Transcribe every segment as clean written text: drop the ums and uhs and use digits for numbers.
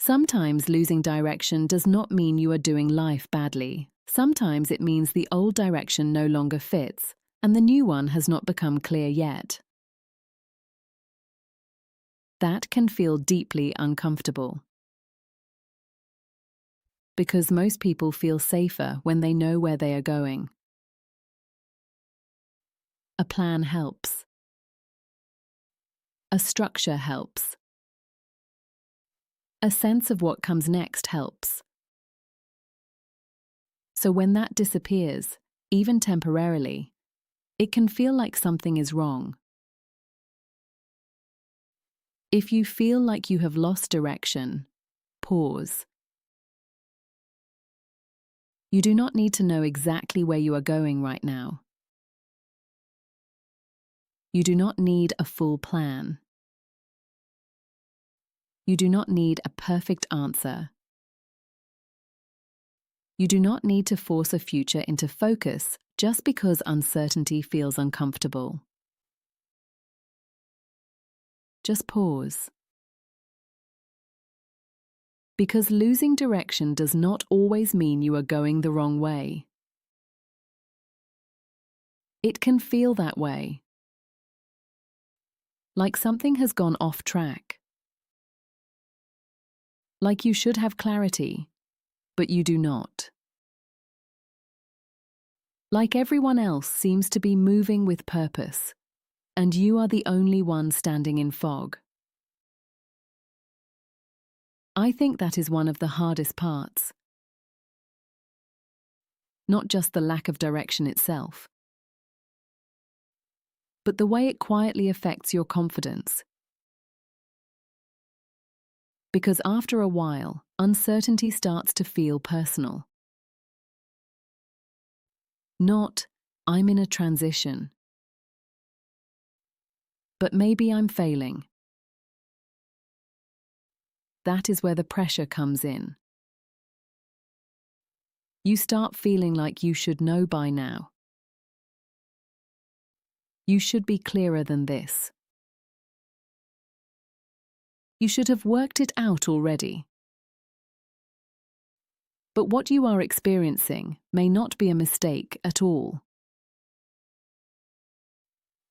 Sometimes losing direction does not mean you are doing life badly. Sometimes it means the old direction no longer fits, and the new one has not become clear yet. That can feel deeply uncomfortable. Because most people feel safer when they know where they are going. A plan helps. A structure helps. A sense of what comes next helps. So when that disappears, even temporarily, it can feel like something is wrong. If you feel like you have lost direction, pause. You do not need to know exactly where you are going right now. You do not need a full plan. You do not need a perfect answer. You do not need to force a future into focus just because uncertainty feels uncomfortable. Just pause. Because losing direction does not always mean you are going the wrong way. It can feel that way. Like something has gone off track. Like you should have clarity, but you do not. Like everyone else seems to be moving with purpose, and you are the only one standing in fog. I think that is one of the hardest parts. Not just the lack of direction itself, but the way it quietly affects your confidence. Because after a while, uncertainty starts to feel personal. Not, I'm in a transition, but maybe I'm failing. That is where the pressure comes in. You start feeling like you should know by now. You should be clearer than this. You should have worked it out already. But what you are experiencing may not be a mistake at all.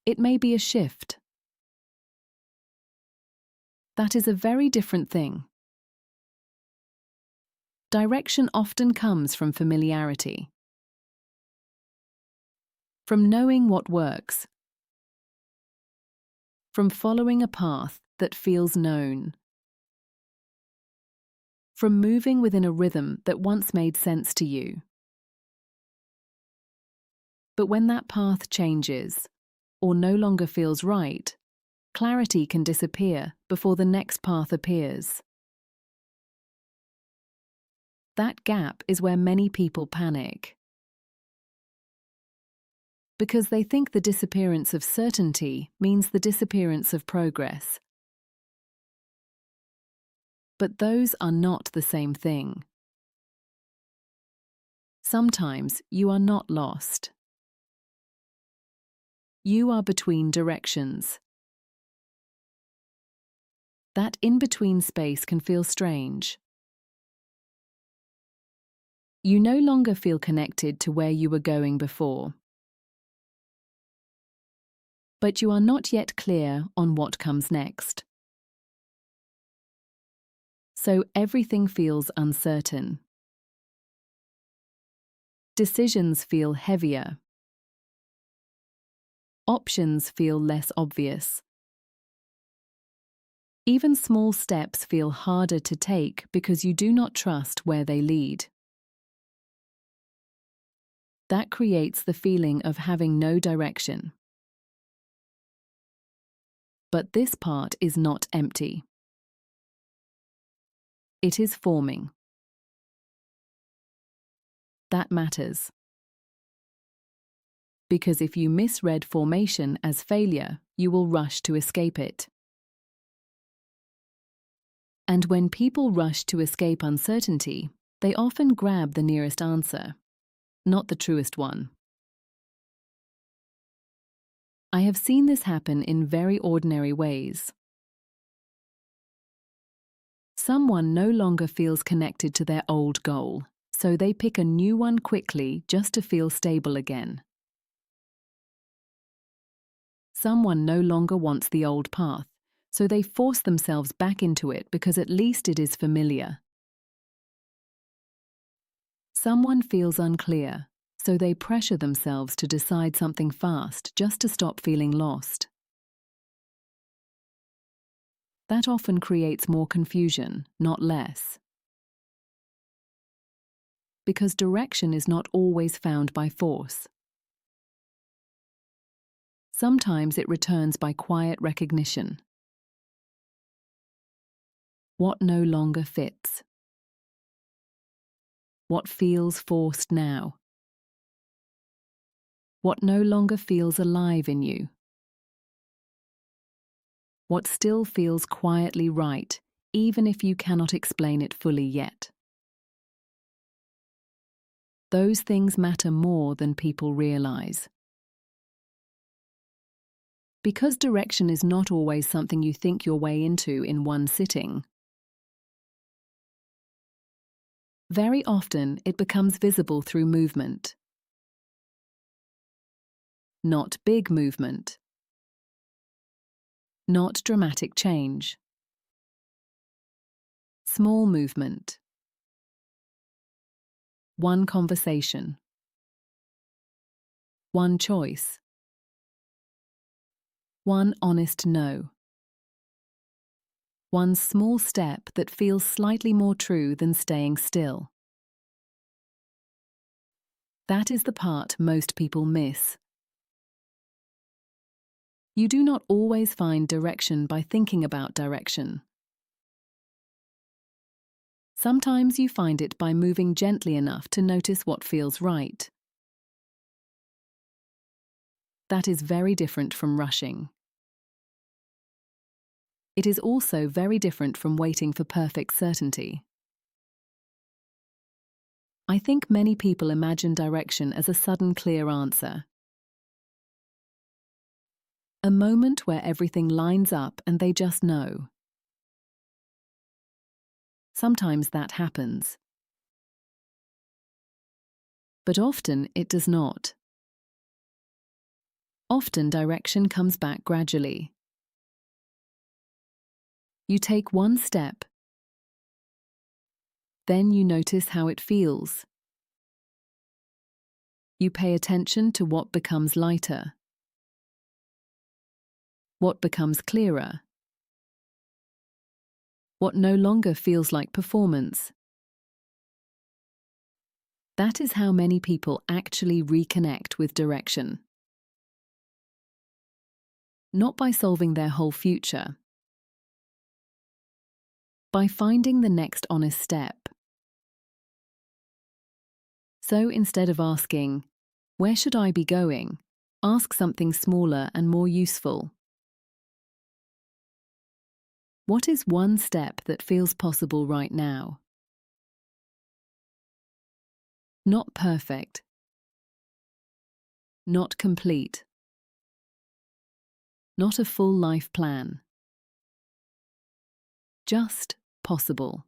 It may be a shift. That is a very different thing. Direction often comes from familiarity. From knowing what works. From following a path that feels known. From moving within a rhythm that once made sense to you. But when that path changes, or no longer feels right, clarity can disappear before the next path appears. That gap is where many people panic. Because they think the disappearance of certainty means the disappearance of progress. But those are not the same thing. Sometimes you are not lost. You are between directions. That in-between space can feel strange. You no longer feel connected to where you were going before. But you are not yet clear on what comes next. So everything feels uncertain. Decisions feel heavier. Options feel less obvious. Even small steps feel harder to take because you do not trust where they lead. That creates the feeling of having no direction. But this part is not empty. It is forming. That matters. Because if you misread formation as failure, you will rush to escape it. And when people rush to escape uncertainty, they often grab the nearest answer, not the truest one. I have seen this happen in very ordinary ways. Someone no longer feels connected to their old goal, so they pick a new one quickly just to feel stable again. Someone no longer wants the old path, so they force themselves back into it because at least it is familiar. Someone feels unclear, so they pressure themselves to decide something fast just to stop feeling lost. That often creates more confusion, not less. Because direction is not always found by force. Sometimes it returns by quiet recognition. What no longer fits? What feels forced now? What no longer feels alive in you? What still feels quietly right, even if you cannot explain it fully yet? Those things matter more than people realize. Because direction is not always something you think your way into in one sitting, very often it becomes visible through movement. Not big movement. Not dramatic change. Small movement. One conversation. One choice. One honest no. One small step that feels slightly more true than staying still. That is the part most people miss. You do not always find direction by thinking about direction. Sometimes you find it by moving gently enough to notice what feels right. That is very different from rushing. It is also very different from waiting for perfect certainty. I think many people imagine direction as a sudden clear answer. A moment where everything lines up and they just know. Sometimes that happens. But often it does not. Often direction comes back gradually. You take one step. Then you notice how it feels. You pay attention to what becomes lighter. What becomes clearer. What no longer feels like performance. That is how many people actually reconnect with direction. Not by solving their whole future. By finding the next honest step. So instead of asking, "Where should I be going?" ask something smaller and more useful. What is one step that feels possible right now? Not perfect. Not complete. Not a full life plan. Just possible.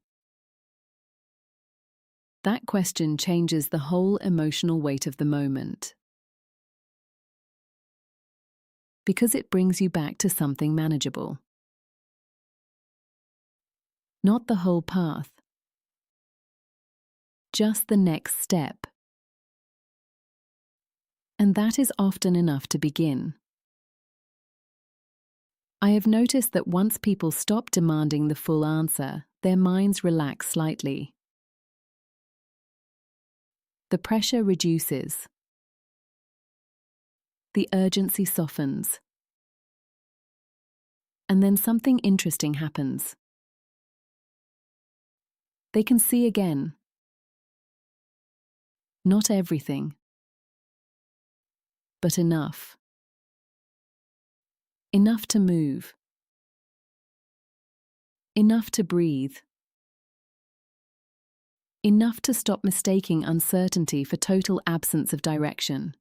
That question changes the whole emotional weight of the moment. Because it brings you back to something manageable. Not the whole path. Just the next step. And that is often enough to begin. I have noticed that once people stop demanding the full answer, their minds relax slightly. The pressure reduces. The urgency softens. And then something interesting happens. They can see again. Not everything, but enough. Enough to move. Enough to breathe. Enough to stop mistaking uncertainty for total absence of direction.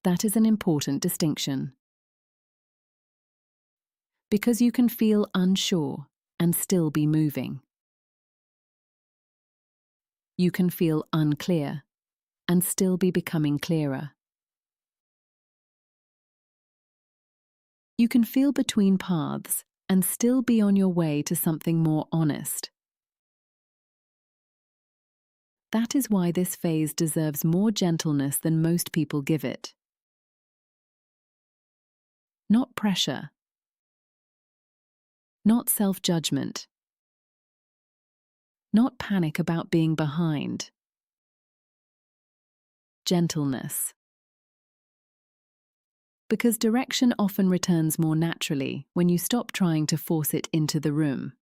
That is an important distinction. because you can feel unsure and still be moving. You can feel unclear and still be becoming clearer. You can feel between paths and still be on your way to something more honest. That is why this phase deserves more gentleness than most people give it. Not pressure. Not self-judgment. Not panic about being behind. Gentleness. Because direction often returns more naturally when you stop trying to force it into the room.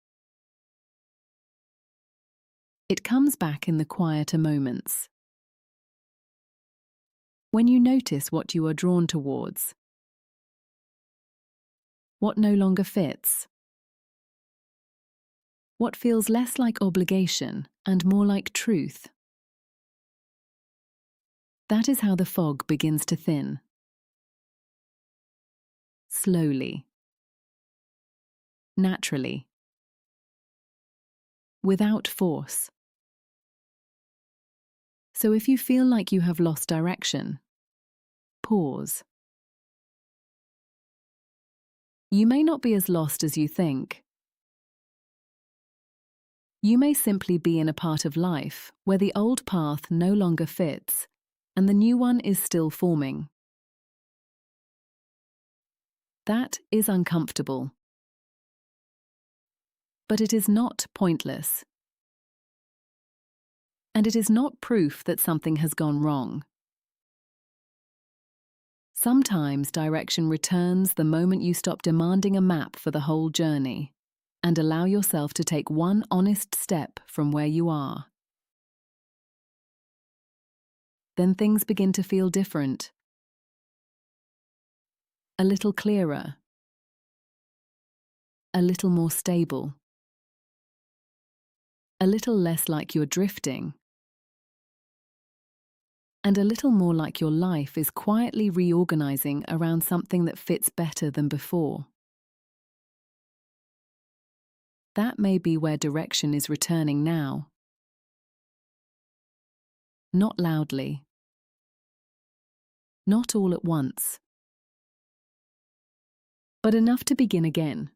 It comes back in the quieter moments. When you notice what you are drawn towards, what no longer fits, what feels less like obligation and more like truth. That is how the fog begins to thin. Slowly. Naturally. Without force. So if you feel like you have lost direction, pause. You may not be as lost as you think. You may simply be in a part of life where the old path no longer fits and the new one is still forming. That is uncomfortable. But it is not pointless. And it is not proof that something has gone wrong. Sometimes direction returns the moment you stop demanding a map for the whole journey and allow yourself to take one honest step from where you are. Then things begin to feel different. A little clearer. A little more stable. A little less like you're drifting. And a little more like your life is quietly reorganizing around something that fits better than before. That may be where direction is returning now. Not loudly. Not all at once. But enough to begin again.